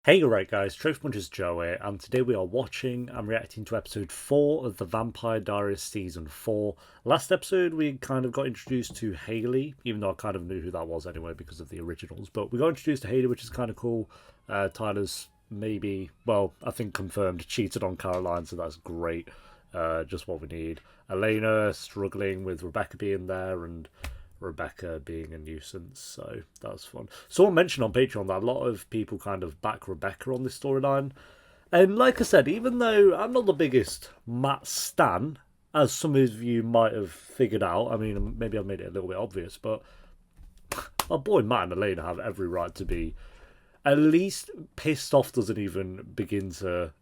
Hey, right guys, Truth Punches Joe here, and today we are watching and reacting to episode 4 of the Vampire Diaries season 4. Last episode we kind of got introduced to Hayley, even though I kind of knew who that was anyway because of the originals, but we got introduced to Hayley, which is kind of cool. Tyler's maybe, well, I think confirmed, cheated on Caroline, so that's great. Just what we need. Elena struggling with Rebekah being there, and Rebekah being a nuisance, so that was fun. Someone mentioned on Patreon that a lot of people kind of back Rebekah on this storyline, and like I said, even though I'm not the biggest Matt stan, as some of you might have figured out, I mean, maybe I've made it a little bit obvious, but my boy Matt and Elena have every right to be at least pissed off. Doesn't even begin to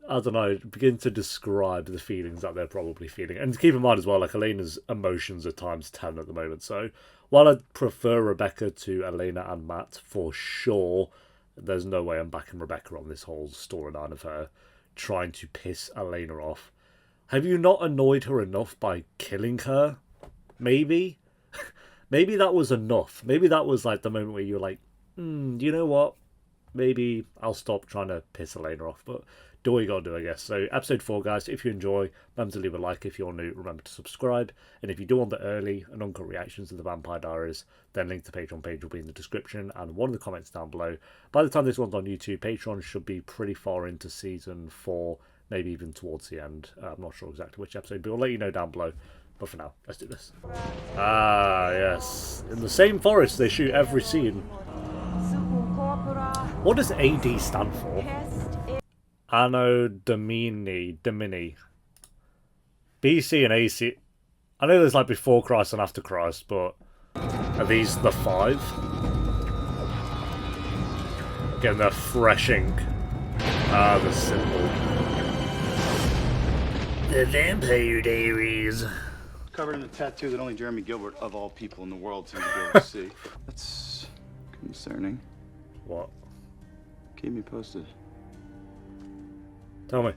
I don't know, begin to describe the feelings that they're probably feeling. And keep in mind as well, like, Elena's emotions are times 10 at the moment. So while I'd prefer Rebekah to Elena and Matt for sure, there's no way I'm backing Rebekah on this whole storyline of her trying to piss Elena off. Have you not annoyed her enough by killing her? Maybe? Maybe that was enough. Maybe that was like the moment where you were like, you know what? Maybe I'll stop trying to piss Elena off. But do what you gotta do, I guess. So, episode 4, guys, if you enjoy, remember to leave a like. If you're new, remember to subscribe. And if you do want the early and uncut reactions to the Vampire Diaries, then link to Patreon page will be in the description and one of the comments down below. By the time this one's on YouTube, Patreon should be pretty far into season 4, maybe even towards the end. I'm not sure exactly which episode, but I'll let you know down below. But for now, let's do this. Ah, yes. In the same forest, they shoot every scene. What does AD stand for? Anno Domini. BC and AC. I know there's like before Christ and after Christ, but are these the 5? Getting their fresh ink. Ah, the symbol. The Vampire Diaries. Covered in a tattoo that only Jeremy Gilbert, of all people in the world, seems to be able to see. That's concerning. What? Keep me posted. Tell me.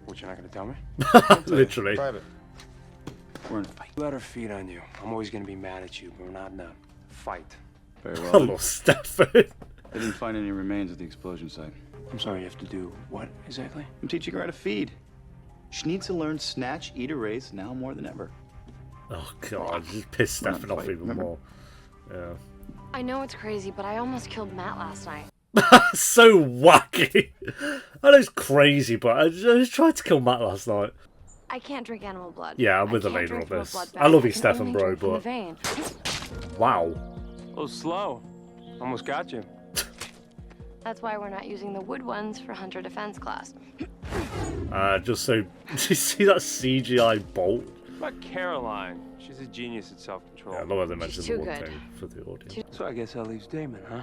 What, you're not gonna tell me? Literally. Private. We're in a fight. Let her feed on you. I'm always gonna be mad at you, but we're not in a fight. Very well. Hello, Stefan. They didn't find any remains at the explosion site. I'm sorry, you have to do what exactly? I'm teaching her how to feed. She needs to learn snatch, eat, erase now more than ever. Oh god, just pissed Stefan off even more. Yeah. I know it's crazy, but I almost killed Matt last night. So wacky. I know it's crazy, but I just tried to kill Matt last night. I can't drink animal blood. Yeah, I'm with I her can't later on drink from a this. blood I love you, bag. can Stefan, only bro, drink from the but vein. wow. Oh, slow. Almost got you. That's why we're not using the wood ones for Hunter Defense class. Just so, did you see that CGI bolt? What about Caroline? She's a genius at self-control. Yeah, I love how they mentioned the too one good. thing for the audience. So I guess that leaves Damon, huh?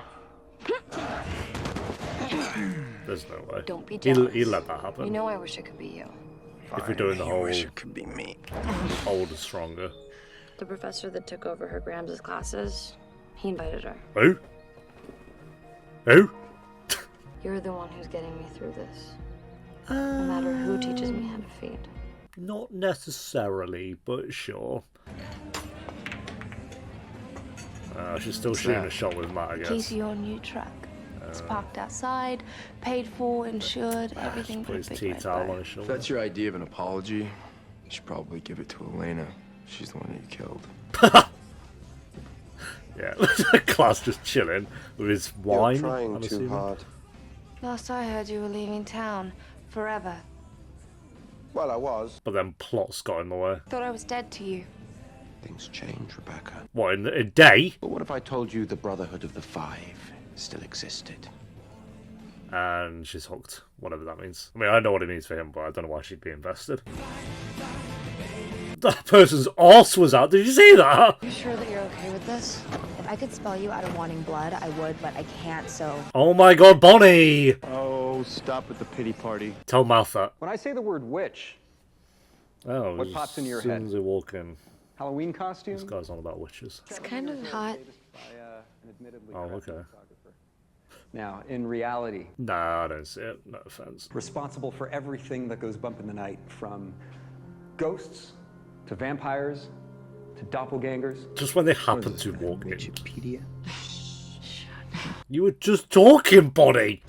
There's no way. Don't be jealous. He let that happen. You know I wish it could be you. If we're doing the whole wish it could be me. older, stronger. The professor that took over her Grams' classes, he invited her. Who? Who? You're the one who's getting me through this. No matter who teaches me how to feed. Not necessarily, but sure. She's still shooting a shot with Matt, I guess. Casey, your new truck. It's parked outside, paid for, insured, everything Put for a his big tea red towel bow. on his If shoulder. that's your idea of an apology, you should probably give it to Elena. She's the one that you killed. Yeah, Klaus just chilling with his wine. You're trying I'm too assuming. hard. Last I heard, you were leaving town forever. Well, I was. But then plots got in the way. Thought I was dead to you. Things change, Rebekah. What, in a day? But what if I told you the Brotherhood of the Five still existed? And she's hooked, whatever that means. I mean, I know what it means for him, but I don't know why she'd be invested. That person's arse was out. Did you see that? You sure that you're okay with this? If I could spell you out of wanting blood, I would, but I can't, so... Oh my god, Bonnie! Oh, stop with the pity party. Tell Mouth that. When I say the word witch, Oh, What pops into your as soon head? as they walk in, Halloween costume. this guy's on about witches. It's kind of hot. Oh, okay. Now, in reality, Nah, I don't see it. No offense. responsible for everything that goes bump in the night, from ghosts to vampires to doppelgangers. Just when they happen to walk in. Wikipedia? You were just talking, Bonnie!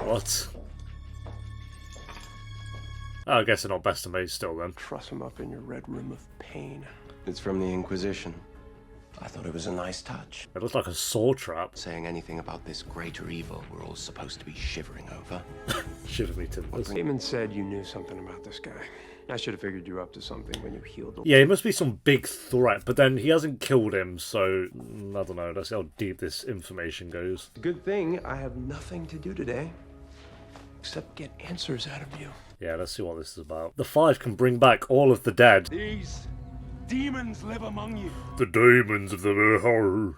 What? Oh, I guess they're not best of mates still then. Truss him up in your red room of pain. It's from the Inquisition. I thought it was a nice touch. It looks like a saw trap. Saying anything about this greater evil we're all supposed to be shivering over. Shiver me timbers. Damon said you knew something about this guy. I should have figured you were up to something when you healed him. Yeah, he must be some big threat, but then he hasn't killed him, so I don't know. Let's see how deep this information goes. Good thing I have nothing to do today except get answers out of you. Yeah, let's see what this is about. The Five can bring back all of the dead. These demons live among you. The demons of the horror.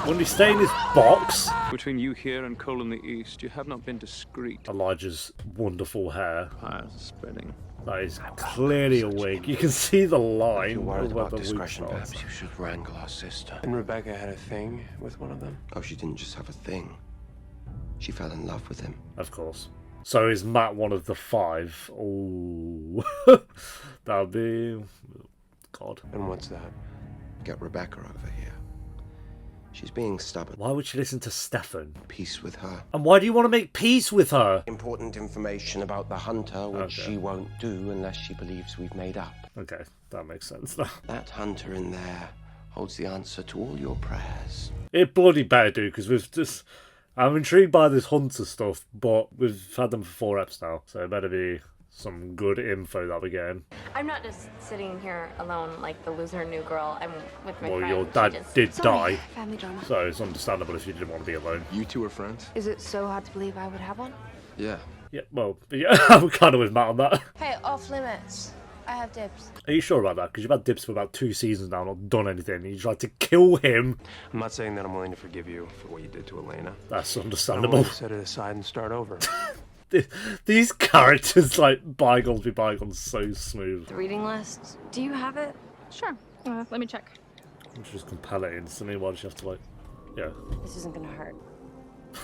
When we stay in his box, Between you here and Cole in the East, you have not been discreet. Elijah's wonderful hair. Fires are spreading. That is clearly a wig. You can see the line. If you're worried of where about the wig discretion, starts. perhaps you should wrangle our sister. And Rebekah had a thing with one of them? Oh, she didn't just have a thing. She fell in love with him. Of course. So is Matt one of the Five? Oh, that'd be... God. And what's that? Get Rebekah over here. She's being stubborn. Why would she listen to Stefan? Peace with her. And why do you want to make peace with her? Important information about the hunter, which Okay. she won't do unless she believes we've made up. Okay, that makes sense now. That hunter in there holds the answer to all your prayers. It bloody better do, because we've just... I'm intrigued by this hunter stuff, but we've had them for 4 eps now, so it better be some good info that we're getting. I'm not just sitting here alone like the loser new girl. I'm with my Well, friend. your She dad just- did Sorry, die, family drama. so it's understandable if you didn't want to be alone. You two are friends? Is it so hard to believe I would have one? Yeah. Yeah, well, yeah, I'm kind of with Matt on that. Hey, off limits. I have dibs. Are you sure about that? Because you've had dips for about 2 seasons now, not done anything. You tried to kill him. I'm not saying that I'm willing to forgive you for what you did to Elena. That's I'm understandable. willing to set it aside and start over. These characters, like, bygones be bygones, so smooth. The reading list. Do you have it? Sure. Let me check. You just compel it instantly. Why does she have to, like... Yeah. This isn't gonna hurt.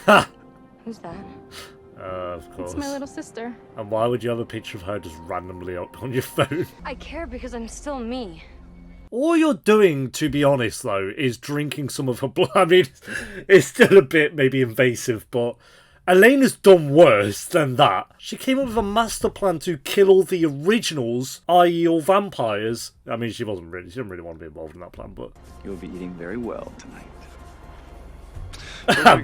Ha! Who's that? Of course. It's my little sister. And why would you have a picture of her just randomly up on your phone? I care because I'm still me. All you're doing, to be honest, though, is drinking some of her blood. I mean, it's still a bit maybe invasive, but Elena's done worse than that. She came up with a master plan to kill all the originals, i.e. all vampires. I mean, she didn't really want to be involved in that plan, but... You'll be eating very well tonight.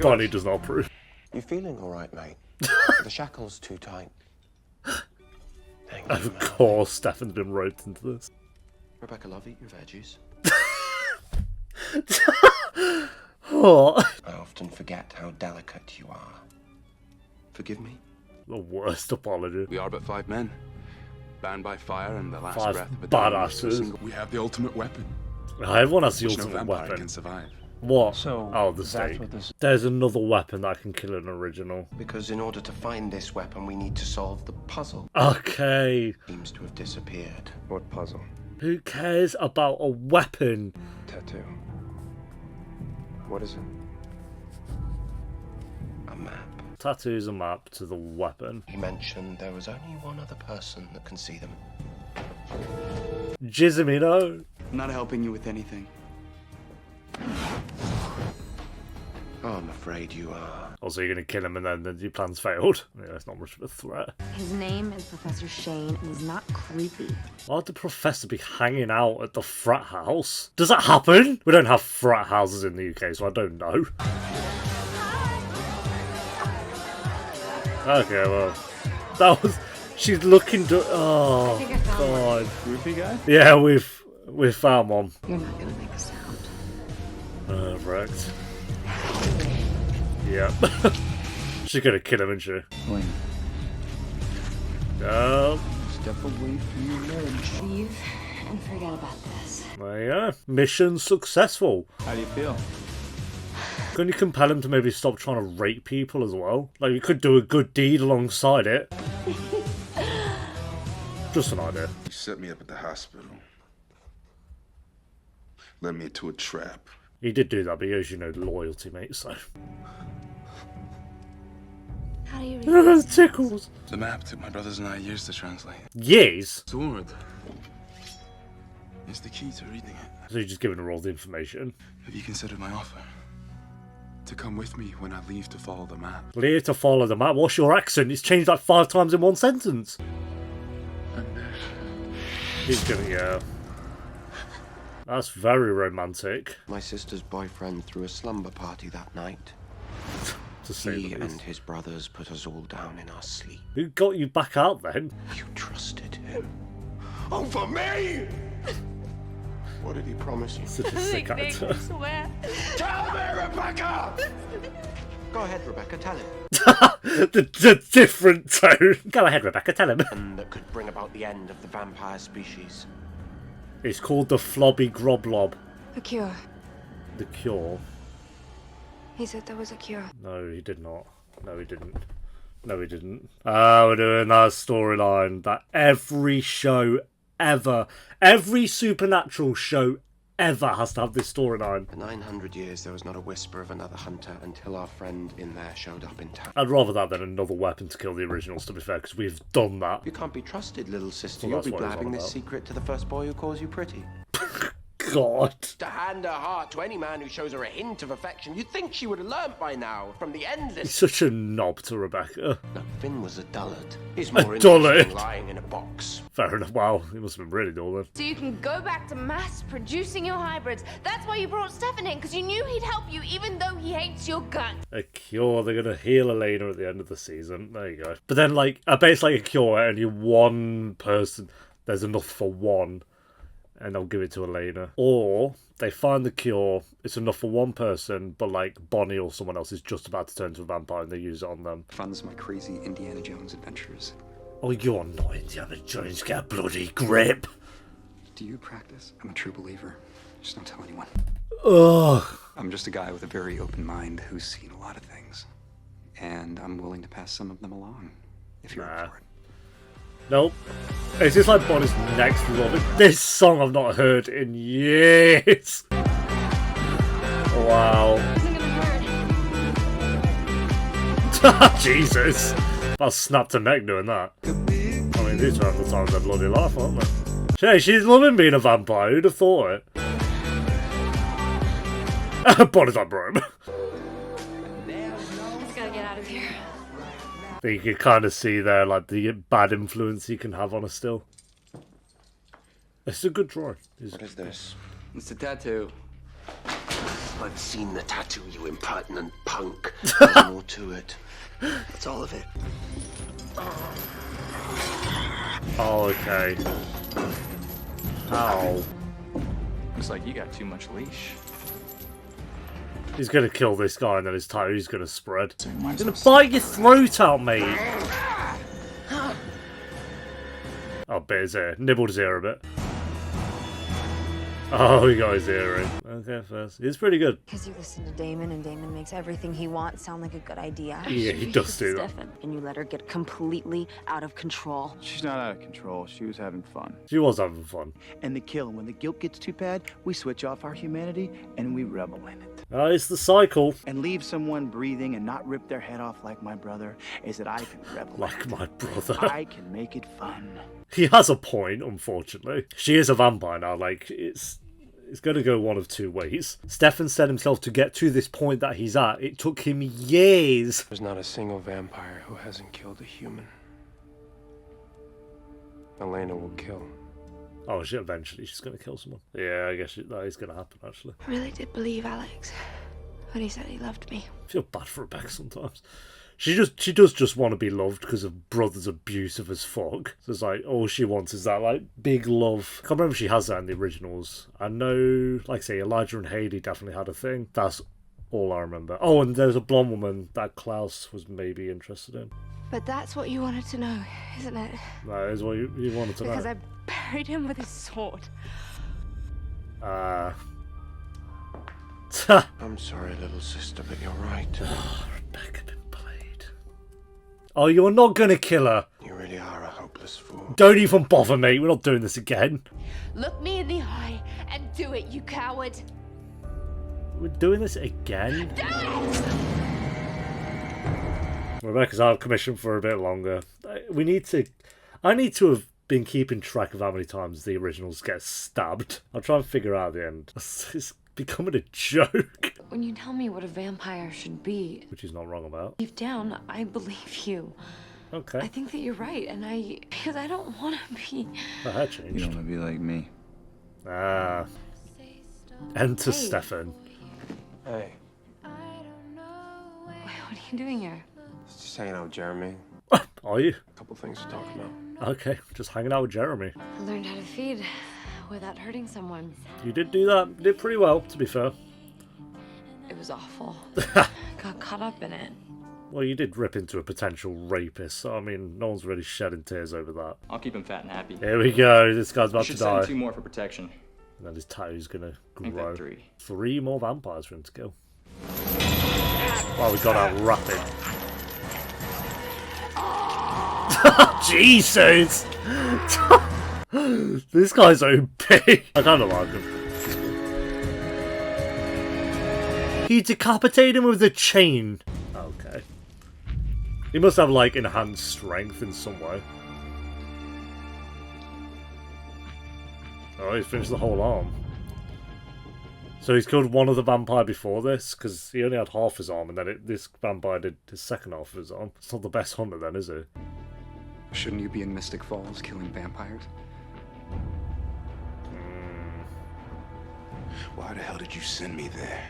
Bonnie does not approve. You feeling all right, mate? The shackle's too tight. Thank you, Of man. course, Stefan's been roped into this. Rebekah, love, eat your veggies. What? I often forget how delicate you are. Forgive me? The worst apology. We are but 5 men, bound by fire and the last 5 breath of a dying badasses. We have the ultimate weapon, Everyone has the which no ultimate vampire weapon. can survive. What? So, Oh, the that's stake. what this- There's another weapon that can kill an original. Because in order to find this weapon, we need to solve the puzzle. Okay. Seems to have disappeared. What puzzle? Who cares about a weapon? Tattoo. What is it? A map. Tattoos a map to the weapon. He mentioned there was only one other person that can see them. Jizamino. I'm not helping you with anything. Oh, I'm afraid you are. Also, you're going to kill him and then your plan's failed. Yeah, it's not much of a threat. His name is Professor Shane, and he's not creepy. Why would the professor be hanging out at the frat house? Does that happen? We don't have frat houses in the UK, so I don't know. Okay, well, that was... She's looking to... Oh, God. Groupie guy? Yeah, we've found one. You're not gonna make a sound. Wrecked. Yep. She's gonna kill him, isn't she? Elena, No. step away from your ledge. Leave and forget about this. There you go. Mission successful. How do you feel? Couldn't you compel him to maybe stop trying to rape people as well? Like, you could do a good deed alongside it. Just an idea. You set me up at the hospital. Led me into a trap. He did do that, but he owes you no loyalty, mate, so... How do you read this? Tickles. The map took my brothers and I years to translate. Years? Sword is the key to reading it. So you're just giving her all the information. Have you considered my offer? To come with me when I leave to follow the map. Leave to follow the map. What's your accent? It's changed like 5 times in one sentence. He's gonna, yeah. That's very romantic. My sister's boyfriend threw a slumber party that night. To say He the least. and his brothers put us all down in our sleep. Who got you back out then? You trusted him. Over me! What did he promise you? Such a sick actor. Swear. Tell me, Rebekah! Go ahead, Rebekah, tell him. the different tone. Go ahead, Rebekah, tell him. And that could bring about the end of the vampire species. It's called the Flobby Groblob. A cure. The Cure. He said there was a cure. No, he did not. No, he didn't. No, he didn't. We're doing that storyline that every show ever, every supernatural show ever has to have this storyline. For 900 years, there was not a whisper of another hunter until our friend in there showed up in town. I'd rather that than another weapon to kill the originals, to be fair, because we've done that. You can't be trusted, little sister. Well, You'll that's be what it's all blabbing this about. secret to the first boy who calls you pretty. God. To hand her heart to any man who shows her a hint of affection, you'd think she would have learnt by now from the He's endless... such a knob to Rebekah. No, Finn was a dullard. He's more A dullard? interesting lying in a box. Fair enough. Wow, he must have been really dull then. So you can go back to mass producing your hybrids. That's why you brought Stefan in, because you knew he'd help you, even though he hates your guts. A cure, they're gonna heal Elena at the end of the season. There you go. But then, like, I bet it's like a cure, only one person, there's enough for one, and they'll give it to Elena. Or they find the cure, it's enough for one person, but like Bonnie or someone else is just about to turn into a vampire and they use it on them. Funds my crazy Indiana Jones adventures. Oh, you're not Indiana Jones, get a bloody grip. Do you practice? I'm a true believer. Just don't tell anyone. Ugh. I'm just a guy with a very open mind who's seen a lot of things. And I'm willing to pass some of them along, if you're up for it. Nope. It's just like Bonnie's next love. This song I've not heard in years. Wow. Isn't gonna hurt. Jesus. I'll snap her neck doing that. I mean, these are having the time of their bloody life, aren't they? Hey, she's loving being a vampire. Who'd have thought it? Bonnie's like, bro. Let's gotta get out of here. You can kind of see there, like, the bad influence he can have on her still. It's a good drawing. What is this? It's a tattoo. I've seen the tattoo, you impertinent punk. There's more to it. That's all of it. Oh, okay. Ow. Looks like you got too much leash. He's gonna kill this guy and then his tattoo's gonna spread. He's gonna bite your throat out, mate! Oh, bit his ear. Nibbled his ear a bit. Oh, he got his ear in. Okay, first. It's pretty good. Because you listen to Damon, and Damon makes everything he wants sound like a good idea. Yeah, he does do that. And you let her get completely out of control. She's not out of control. She was having fun. She was having fun. And the kill. When the guilt gets too bad, we switch off our humanity and we revel in it. It's the cycle. And leave someone breathing and not rip their head off like my brother is that I can revel in Like it. my brother. I can make it fun. He has a point, unfortunately. She is a vampire now, like, it's going to go one of two ways. Stefan said himself to get to this point that he's at, it took him years. There's not a single vampire who hasn't killed a human. Elena will kill. Oh, shit, eventually she's going to kill someone. Yeah, I guess that is going to happen, actually. I really did believe Alex when he said he loved me. I feel bad for Rebekah sometimes. She does just want to be loved because her brother's abusive as fuck. So it's like, all she wants is that, like, big love. I can't remember if she has that in the originals. I know, like I say, Elijah and Haley definitely had a thing. That's all I remember. Oh, and there's a blonde woman that Klaus was maybe interested in. But that's what you wanted to know, isn't it? That is what you wanted to know. Because I buried him with his sword. I'm sorry, little sister, but you're right. Rebekah been played. Oh, you're not going to kill her. You really are a hopeless fool. Don't even bother, mate. We're not doing this again. Look me in the eye and do it, you coward. We're doing this again? Do it! Rebekah's out of commission for a bit longer. I need to have been keeping track of how many times the originals get stabbed. I'll try and figure out the end. It's becoming a joke. When you tell me what a vampire should be, which he's not wrong about. Deep down, I believe you. Okay. I think that you're right, and because I don't want to be. Oh, that changed. You don't want to be like me. Ah. Enter Stefan. Hey, Wait, what are you doing here? just hanging out with Jeremy. Are you? A couple things to talk about. Okay, just hanging out with Jeremy. I learned how to feed without hurting someone. You did do that. You did pretty well, to be fair. It was awful. Got caught up in it. Well, you did rip into a potential rapist, so I mean, no one's really shedding tears over that. I'll keep him fat and happy. Here we go. This guy's about to should die. send 2 more for protection. And then his tattoo's gonna Make grow. that 3. 3 more vampires for him to kill. Wow, we got out rapid. Jesus! This guy's OP. I kind of like him. He decapitated him with a chain. Okay. He must have, like, enhanced strength in some way. Oh, he's finished the whole arm. So he's killed one of the vampire before this, because he only had half his arm, and then this vampire did his second half of his arm. It's not the best hunter then, is it? Shouldn't you be in Mystic Falls killing vampires? Why the hell did you send me there?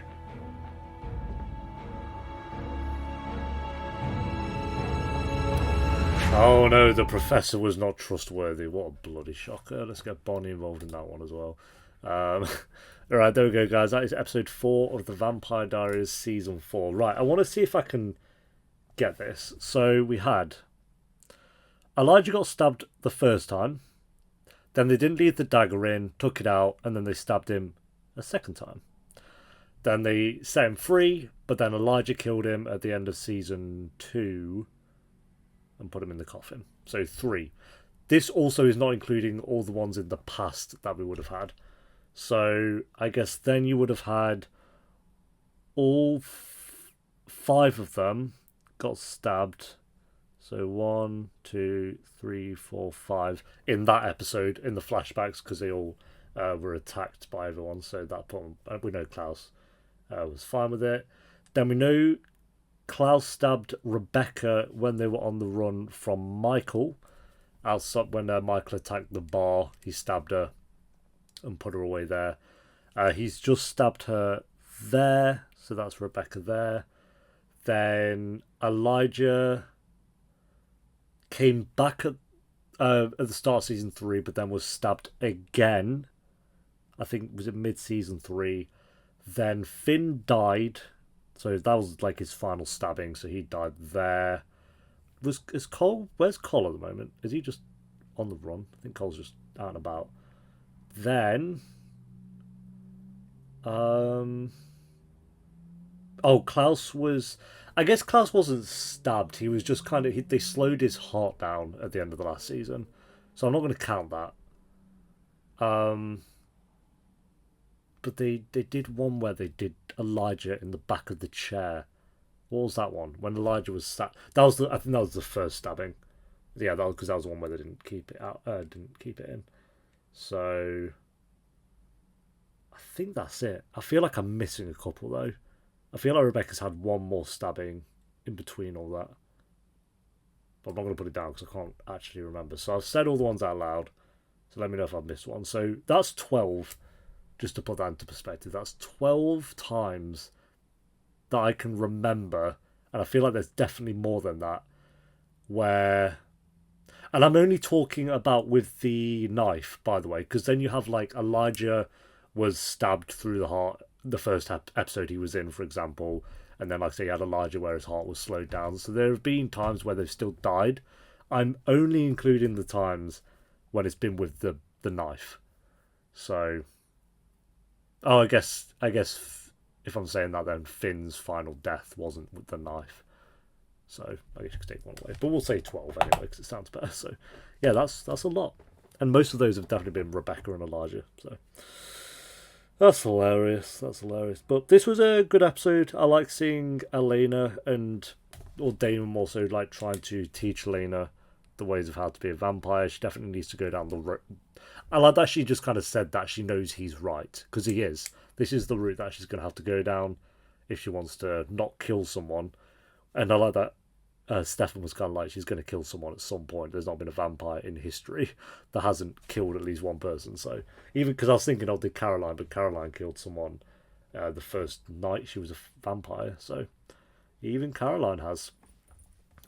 Oh no, the professor was not trustworthy. What a bloody shocker. Let's get Bonnie involved in that one as well. Alright, there we go, guys. That is episode 4 of the Vampire Diaries season 4. Right, I want to see if I can get this. So we had Elijah got stabbed the first time. Then they didn't leave the dagger in, took it out, and then they stabbed him a second time. Then they set him free, but then Elijah killed him at the end of season 2 and put him in the coffin. So 3. This also is not including all the ones in the past that we would have had. So I guess then you would have had all 5 of them got stabbed. So 1, 2, 3, 4, 5 in that episode in the flashbacks, because they all were attacked by everyone. So that point, we know Klaus was fine with it. Then we know Klaus stabbed Rebekah when they were on the run from Michael. Outside, when Michael attacked the bar, he stabbed her and put her away there. He's just stabbed her there, so that's Rebekah there. Then Elijah came back at the start of season 3, but then was stabbed again. I think, was it mid-season 3? Then Finn died, so that was like his final stabbing, so he died there. Is Cole? Where's Cole at the moment? Is he just on the run? I think Cole's just out and about. Then, Klaus was. I guess Klaus wasn't stabbed. He was just kind of. They slowed his heart down at the end of the last season, so I'm not going to count that. But they did one where they did Elijah in the back of the chair. What was that one? When Elijah was stabbed. I think that was the first stabbing. Yeah, because that was the one where they didn't keep it out. Didn't keep it in. So I think that's it. I feel like I'm missing a couple though. I feel like Rebekah's had one more stabbing in between all that. But I'm not going to put it down because I can't actually remember. So I've said all the ones out loud. So let me know if I've missed one. So that's 12. Just to put that into perspective. That's 12 times that I can remember. And I feel like there's definitely more than that. Where... And I'm only talking about with the knife, by the way. Because then you have like Elijah was stabbed through the heart. The first episode he was in, for example. And then, like I say, you had Elijah where his heart was slowed down. So there have been times where they've still died. I'm only including the times when it's been with the knife. So, I guess if I'm saying that, then Finn's final death wasn't with the knife. So I guess you could take one away. But we'll say 12 anyway, because it sounds better. So, yeah, that's a lot. And most of those have definitely been Rebekah and Elijah. So that's hilarious. That's hilarious. But this was a good episode. I like seeing Elena and or Damon also like trying to teach Elena the ways of how to be a vampire. She definitely needs to go down the road. I like that she just kind of said that she knows he's right, because he is. This is the route that she's going to have to go down if she wants to not kill someone. And I like that Stefan was kind of like, she's going to kill someone at some point. There's not been a vampire in history that hasn't killed at least one person. So even because I was thinking, oh, did Caroline, but Caroline killed someone the first night she was a vampire. So even Caroline has.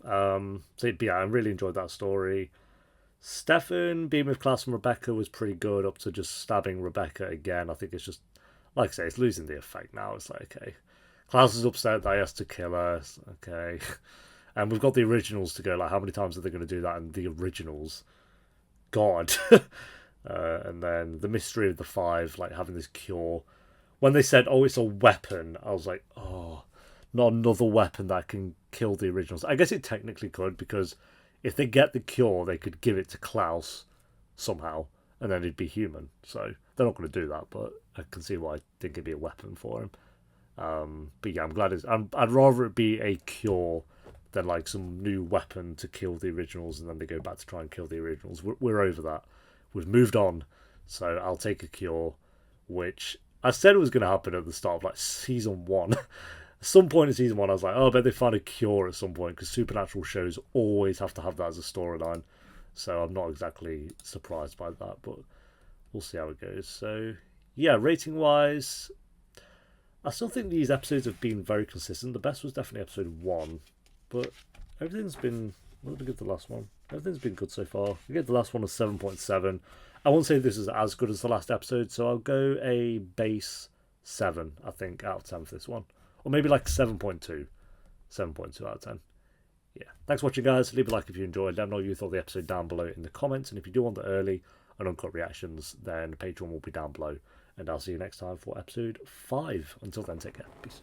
So yeah, I really enjoyed that story. Stefan being with Klaus and Rebekah was pretty good up to just stabbing Rebekah again. I think it's just, like I say, it's losing the effect now. It's like, okay, Klaus is upset that he has to kill her. Okay. And we've got the originals to go. Like, how many times are they going to do that in the originals? God. And then the mystery of the five, like having this cure. When they said, oh, it's a weapon, I was like, oh, not another weapon that can kill the originals. I guess it technically could, because if they get the cure, they could give it to Klaus somehow, and then he'd be human. So they're not going to do that, but I can see why I think it'd be a weapon for him. But yeah, I'm glad I'd rather it be a cure than like some new weapon to kill the originals, and then they go back to try and kill the originals. We're over that. We've moved on. So I'll take a cure, which I said it was going to happen at the start of like season 1. At some point in season 1, I was like, oh, I bet they find a cure at some point, because supernatural shows always have to have that as a storyline. So I'm not exactly surprised by that, but we'll see how it goes. So yeah, rating wise, I still think these episodes have been very consistent. The best was definitely episode 1, but everything's been, what did I give the last one? Everything's been good so far. I gave the last one a 7.7. I won't say this is as good as the last episode, so I'll go a base 7, I think, out of 10 for this one. Or maybe like 7.2. 7.2 out of 10. Yeah. Thanks for watching, guys. Leave a like if you enjoyed. Let me know what you thought of the episode down below in the comments. And if you do want the early and uncut reactions, then Patreon will be down below. And I'll see you next time for episode 5. Until then, take care. Peace.